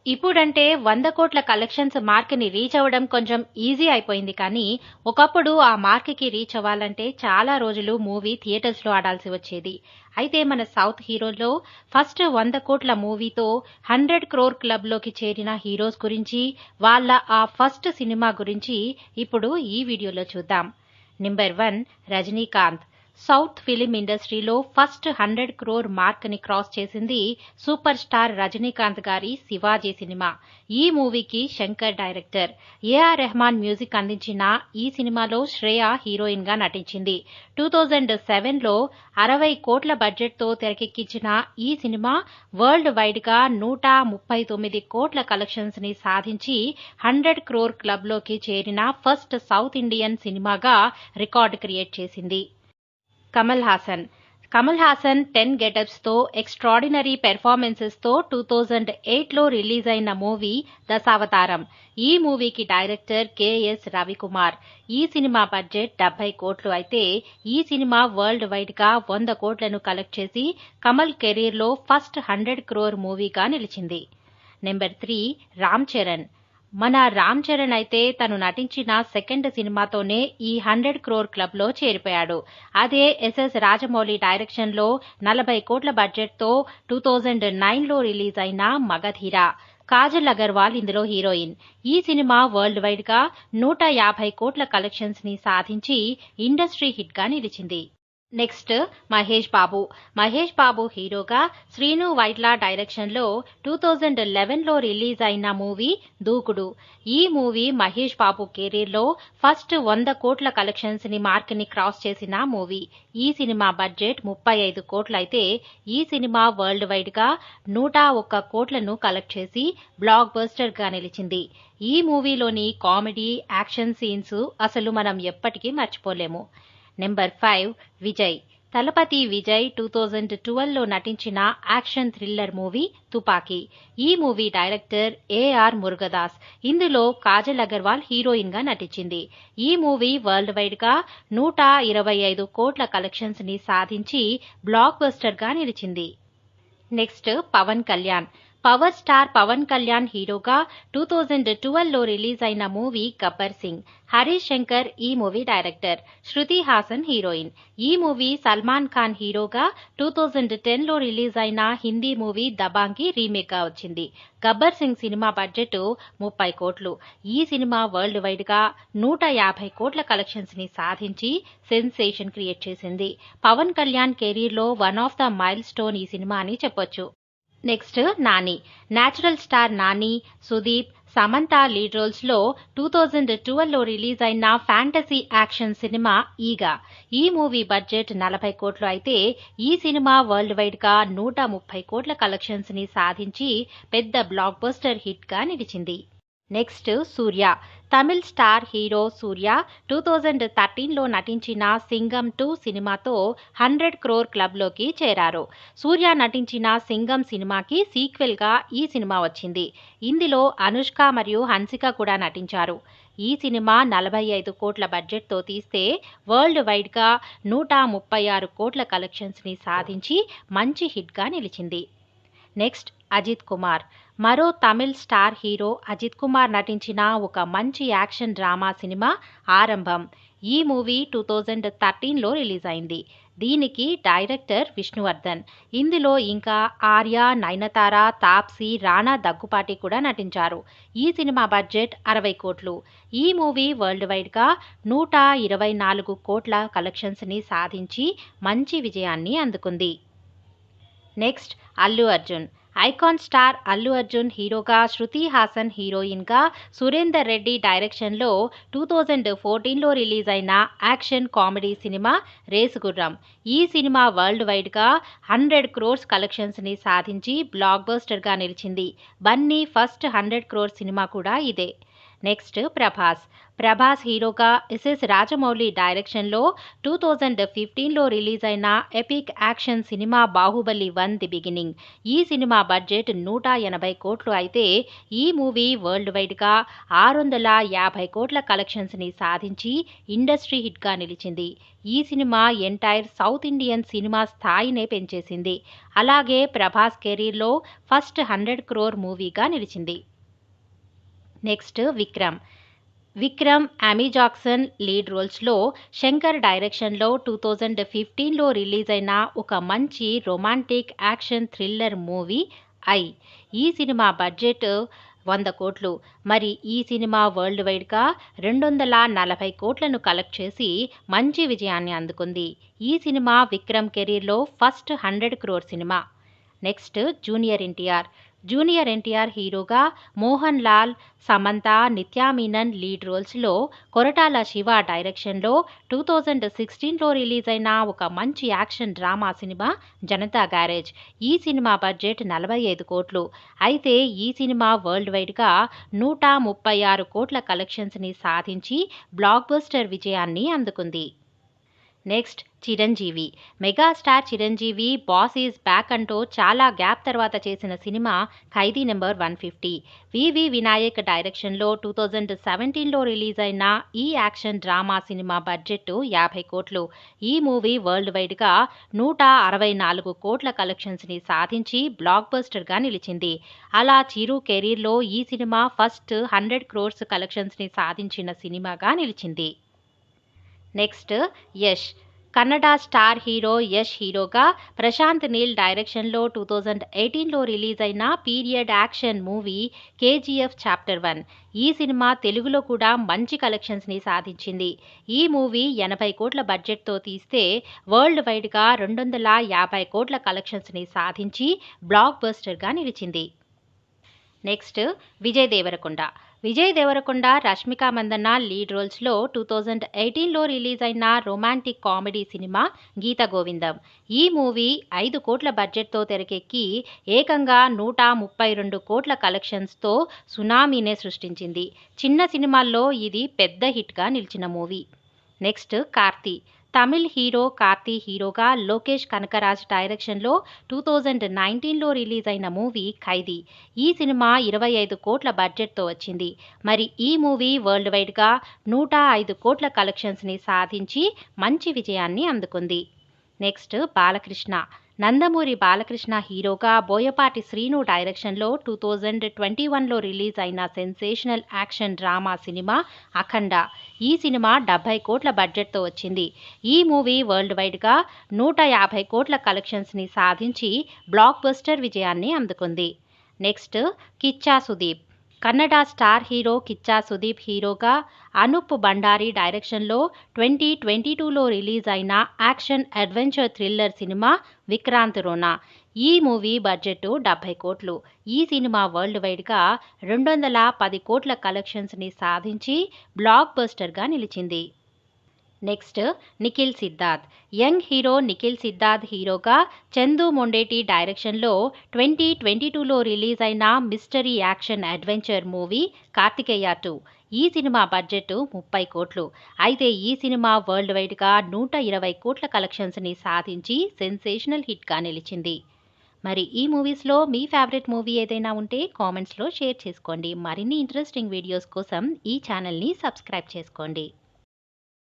ఇప్పుడంటే 100 కోట్ల collections మార్క్‌ని reach అవ్వడం కొంచెం ఈజీ అయిపోయింది కానీ, ఒకప్పుడు ఆ మార్క్‌కి రీచ్ అవ్వాలంటే చాలా రోజులు మూవీ థియేటర్స్‌లో ఆడాల్సి వచ్చేది. అయితే మన సౌత్ హీరోల్లో ఫస్ట్ 100 కోట్ల మూవీతో 100 క్రోర్ క్లబ్‌లోకి చేరిన హీరోస్ గురించి, వాళ్ళ ఆ ఫస్ట్ సినిమా గురించి ఇప్పుడు ఈ వీడియోలో చూద్దాం. నెంబర్ 1 రజనీకాంత్. సౌత్ ఫిలిం ఇండస్ట్రీలో ఫస్ట్ 100 క్రోర్ మార్క్‌ని క్రాస్ చేసింది సూపర్ స్టార్ రజనీకాంత్ గారి 'శివాజీ' సినిమా. ఈ మూవీకి Shankar director. AR Rahman music అందించిన ఈ సినిమాలో శ్రేయ హీరోయిన్‌గా నటించింది. 2007లో 60 కోట్ల బడ్జెట్‌తో తెరకెక్కించిన ఈ సినిమా వరల్డ్ వైడ్‌గా 139 కోట్ల కలెక్షన్స్‌ని సాధించి 100 క్రోర్ క్లబ్‌లోకి చేరిన ఫస్ట్ సౌత్ ఇండియన్ సినిమాగా రికార్డ్ క్రియేట్ చేసింది. కమల్ హాసన్ 10 గెటప్స్‌తో ఎక్స్ట్రాడినరీ పెర్ఫార్మెన్సెస్‌తో 2008లో రిలీజ్ అయిన మూవీ 'దశావతారం'. ఈ మూవీకి డైరెక్టర్ కెఎస్ రవికుమార్. ఈ సినిమా బడ్జెట్ 70 కోట్లు అయితే ఈ సినిమా వరల్డ్ వైడ్‌గా 100 కోట్లను కలెక్ట్ చేసి కమల్ కెరీర్‌లో ఫస్ట్ 100 క్రోర్ మూవీగా నిలిచింది. నెంబర్ 3 రామ్ చరణ్. మన రామ్ చరణ్ అయితే తను నటించిన సెకండ్ సినిమాతోనే ఈ 100 క్రోర్ క్లబ్‌లో చేరిపోయాడు. అదే ఎస్ఎస్ రాజమౌళి డైరెక్షన్‌లో 40 కోట్ల బడ్జెట్‌తో 2009లో రిలీజ్ అయిన 'మగధీర'. కాజల్ అగర్వాల్ ఇందులో హీరోయిన్. ఈ సినిమా వరల్డ్ వైడ్‌గా 150 కోట్ల కలెక్షన్స్‌ని సాధించి ఇండస్ట్రీ హిట్‌గా నిలిచింది. నెక్స్ట్ మహేష్ బాబు హీరోగా శ్రీను వైట్ల డైరెక్షన్లో 2011లో రిలీజ్ అయిన మూవీ 'దూకుడు'. ఈ మూవీ మహేష్ బాబు కెరీర్లో ఫస్ట్ 100 కోట్ల కలెక్షన్స్‌ని మార్క్‌ని క్రాస్ చేసిన మూవీ. ఈ సినిమా బడ్జెట్ 35 కోట్లయితే ఈ సినిమా వరల్డ్ వైడ్‌గా 101 కోట్లను కలెక్ట్ చేసి బ్లాక్ బస్టర్‌గా నిలిచింది. ఈ మూవీలోని కామెడీ, యాక్షన్ సీన్స్ అసలు మనం ఎప్పటికీ మర్చిపోలేము. నెంబర్ 5 విజయ్. తలపతి విజయ్ 2012లో నటించిన యాక్షన్ థ్రిల్లర్ మూవీ 'తుపాకీ'. ఈ మూవీ డైరెక్టర్ ఏఆర్ మురుగదాస్. ఇందులో కాజల్ అగర్వాల్ హీరోయిన్‌గా నటించింది. ఈ మూవీ వరల్డ్ వైడ్‌గా 125 కోట్ల కలెక్షన్స్‌ని సాధించి బ్లాక్ బస్టర్‌గా నిలిచింది. Next power star Pawan Kalyan హీరోగా 2012లో రిలీజ్ అయిన మూవీ 'గబ్బర్ సింగ్'. హరీష్ శంకర్ ఈ movie director. Shruti Haasan heroine. ఈ మూవీ సల్మాన్ ఖాన్ హీరోగా 2010లో రిలీజ్ అయిన హిందీ మూవీ 'దబాంగ్'కి రీమేక్గా వచ్చింది. 'గబ్బర్ సింగ్' సినిమా బడ్జెట్ 30 కోట్లు. ఈ సినిమా వరల్డ్ వైడ్‌గా 150 కోట్ల కలెక్షన్స్‌ని సాధించి సెన్సేషన్ క్రియేట్ చేసింది. పవన్ కళ్యాణ్ కెరీర్‌లో one of the milestone ఈ సినిమా అని చెప్పొచ్చు. Next Nani. Natural star Nani, Sudeep, Samantha lead రోల్స్‌లో 2012లో రిలీజ్ అయిన ఫ్యాంటసీ యాక్షన్ సినిమా 'ఈగ'. ఈ మూవీ బడ్జెట్ 40 కోట్లు అయితే ఈ సినిమా వరల్డ్ వైడ్‌గా 130 కోట్ల కలెక్షన్స్‌ని సాధించి పెద్ద బ్లాక్ బస్టర్ హిట్‌గా నిలిచింది. నెక్స్ట్ సూర్య. తమిళ్ స్టార్ హీరో సూర్య 2013లో నటించిన 'సింగం 2' సినిమాతో 100 క్రోర్ క్లబ్‌లోకి చేరారు. సూర్య నటించిన 'సింగం' సినిమాకి సీక్వెల్‌గా ఈ సినిమా వచ్చింది. ఇందులో అనుష్క మరియు హన్సిక కూడా నటించారు. ఈ సినిమా 45 కోట్ల బడ్జెట్‌తో తీస్తే వరల్డ్ వైడ్‌గా 136 కోట్ల కలెక్షన్స్‌ని సాధించి మంచి హిట్‌గా నిలిచింది. నెక్స్ట్ అజిత్ కుమార్. మరో తమిళ్ స్టార్ హీరో అజిత్ కుమార్ నటించిన ఒక మంచి యాక్షన్ డ్రామా సినిమా 'ఆరంభం'. ఈ మూవీ 2013లో రిలీజ్ అయింది. దీనికి డైరెక్టర్ విష్ణువర్ధన్. ఇందులో ఇంకా ఆర్య, నయనతార, తాప్సీ, రాణా దగ్గుపాటి కూడా నటించారు. ఈ సినిమా బడ్జెట్ 60 కోట్లు. ఈ మూవీ వరల్డ్ వైడ్‌గా 124 కోట్ల కలెక్షన్స్‌ని సాధించి మంచి విజయాన్ని అందుకుంది. Next Allu Arjun. Icon star Allu Arjun హీరోగా, శృతి హాసన్ హీరోయిన్‌గా, సురేందర్ రెడ్డి డైరెక్షన్లో 2014లో రిలీజ్ అయిన యాక్షన్ కామెడీ సినిమా 'రేసుగుర్రం'. ఈ సినిమా వరల్డ్ వైడ్‌గా 100 క్రోర్స్ కలెక్షన్స్‌ని సాధించి బ్లాక్ బస్టర్‌గా నిలిచింది. బన్నీ ఫస్ట్ 100 క్రోర్ సినిమా కూడా ఇదే. నెక్స్ట్ ప్రభాస్ హీరోగా ఎస్ఎస్ రాజమౌళి డైరెక్షన్లో 2015లో రిలీజ్ అయిన epic action cinema Baahubali 1 the beginning. ఈ సినిమా బడ్జెట్ 180 కోట్లు అయితే ఈ మూవీ వరల్డ్ వైడ్గా 650 కోట్ల కలెక్షన్స్ని సాధించి ఇండస్ట్రీ హిట్గా నిలిచింది. ఈ cinema entire south Indian cinema స్థాయినే పెంచేసింది. అలాగే ప్రభాస్ కెరీర్లో ఫస్ట్ 100 క్రోర్ మూవీగా నిలిచింది. Next Vikram Amy Jackson lead రోల్స్లో శంకర్ డైరెక్షన్లో 2015లో రిలీజ్ అయిన ఒక మంచి romantic action thriller movie I. ఈ సినిమా బడ్జెట్ 100 కోట్లు. మరి ఈ సినిమా వరల్డ్ వైడ్గా 240 కోట్లను కలెక్ట్ చేసి మంచి విజయాన్ని అందుకుంది. ఈ సినిమా విక్రమ్ కెరీర్లో first 100 crore cinema. Next junior NTR హీరోగా మోహన్ లాల్, సమంత, నిత్యా మీనన్ లీడ్ రోల్స్లో కొరటాల శివ డైరెక్షన్లో 2016లో రిలీజ్ అయిన ఒక మంచి action drama cinema Janata garage. ఈ సినిమా బడ్జెట్ 45 కోట్లు. అయితే ఈ సినిమా వరల్డ్ వైడ్గా 136 కోట్ల కలెక్షన్స్ని సాధించి బ్లాక్ బస్టర్ విజయాన్ని అందుకుంది. Next megastar Chiranjeevi boss is back అంటూ చాలా గ్యాప్ తర్వాత చేసిన సినిమా ఖైదీ నెంబర్ 150. వివి వినాయక్ డైరెక్షన్లో 2017లో రిలీజ్ అయిన ఈ యాక్షన్ డ్రామా సినిమా బడ్జెట్ 50 కోట్లు. ఈ మూవీ వరల్డ్ వైడ్గా 164 కోట్ల కలెక్షన్స్ని సాధించి బ్లాక్ బస్టర్గా నిలిచింది. అలా చిరు కెరీర్లో ఈ సినిమా ఫస్ట్ 100 క్రోర్స్ కలెక్షన్స్ని సాధించిన సినిమాగా నిలిచింది. Next Kannada star hero Yash హీరోగా ప్రశాంత్ నీల్ డైరెక్షన్లో 2018లో రిలీజ్ అయిన period action movie KGF chapter 1. ఈ సినిమా తెలుగులో కూడా మంచి కలెక్షన్స్ని సాధించింది. ఈ మూవీ 80 కోట్ల బడ్జెట్తో తీస్తే వరల్డ్ వైడ్గా 250 కోట్ల కలెక్షన్స్ని సాధించి బ్లాక్ బస్టర్గా నిలిచింది. నెక్స్ట్ విజయ్ దేవరకొండ, రష్మిక మందన్న లీడ్ రోల్స్లో 2018లో రిలీజ్ అయిన romantic comedy cinema Geetha Govindam. ఈ మూవీ 5 కోట్ల బడ్జెట్తో తెరకెక్కి ఏకంగా 132 కోట్ల కలెక్షన్స్తో సునామీనే సృష్టించింది. చిన్న సినిమాల్లో ఇది పెద్ద హిట్గా నిలిచిన movie. Next Tamil hero Karthi హీరోగా లోకేష్ కనకరాజ్ డైరెక్షన్లో 2019లో రిలీజ్ అయిన మూవీ ఖైదీ. ఈ సినిమా 25 కోట్ల బడ్జెట్తో వచ్చింది. మరి ఈ మూవీ వరల్డ్ వైడ్గా 105 కోట్ల కలెక్షన్స్ని సాధించి మంచి విజయాన్ని అందుకుంది. నెక్స్ట్ నందమూరి బాలకృష్ణ హీరోగా బోయపాటి శ్రీను డైరెక్షన్లో 2021లో రిలీజ్ అయిన సెన్సేషనల్ యాక్షన్ డ్రామా సినిమా అఖండ. ఈ సినిమా 70 కోట్ల బడ్జెట్తో వచ్చింది. ఈ మూవీ వరల్డ్ వైడ్గా 150 కోట్ల కలెక్షన్స్ని సాధించి బ్లాక్ బస్టర్ విజయాన్ని అందుకుంది. Next Kichcha Sudeep. Kannada star hero Kichcha Sudeep హీరోగా అనూప్ భండారి డైరెక్షన్లో 2022లో రిలీజ్ అయిన action adventure thriller cinema Vikrant Rona. ఈ మూవీ బడ్జెట్ 70 కోట్లు. ఈ సినిమా వరల్డ్ వైడ్గా 210 కోట్ల కలెక్షన్స్ని సాధించి బ్లాక్ బస్టర్గా నిలిచింది. Next young hero Nikhil Siddharth హీరోగా చందు మొండేటి డైరెక్షన్లో 2022లో రిలీజ్ అయిన mystery action adventure movie Karthikeya 2. ఈ సినిమా బడ్జెట్ 30 కోట్లు. అయితే ఈ సినిమా వరల్డ్ వైడ్గా 120 కోట్ల కలెక్షన్స్ని సాధించి సెన్సేషనల్ హిట్గా నిలిచింది. మరి ఈ మూవీస్లో మీ ఫేవరెట్ మూవీ ఏదైనా ఉంటే కామెంట్స్లో షేర్ చేసుకోండి. మరిన్ని ఇంట్రెస్టింగ్ వీడియోస్ కోసం ఈ ఛానల్ని సబ్స్క్రైబ్ చేసుకోండి.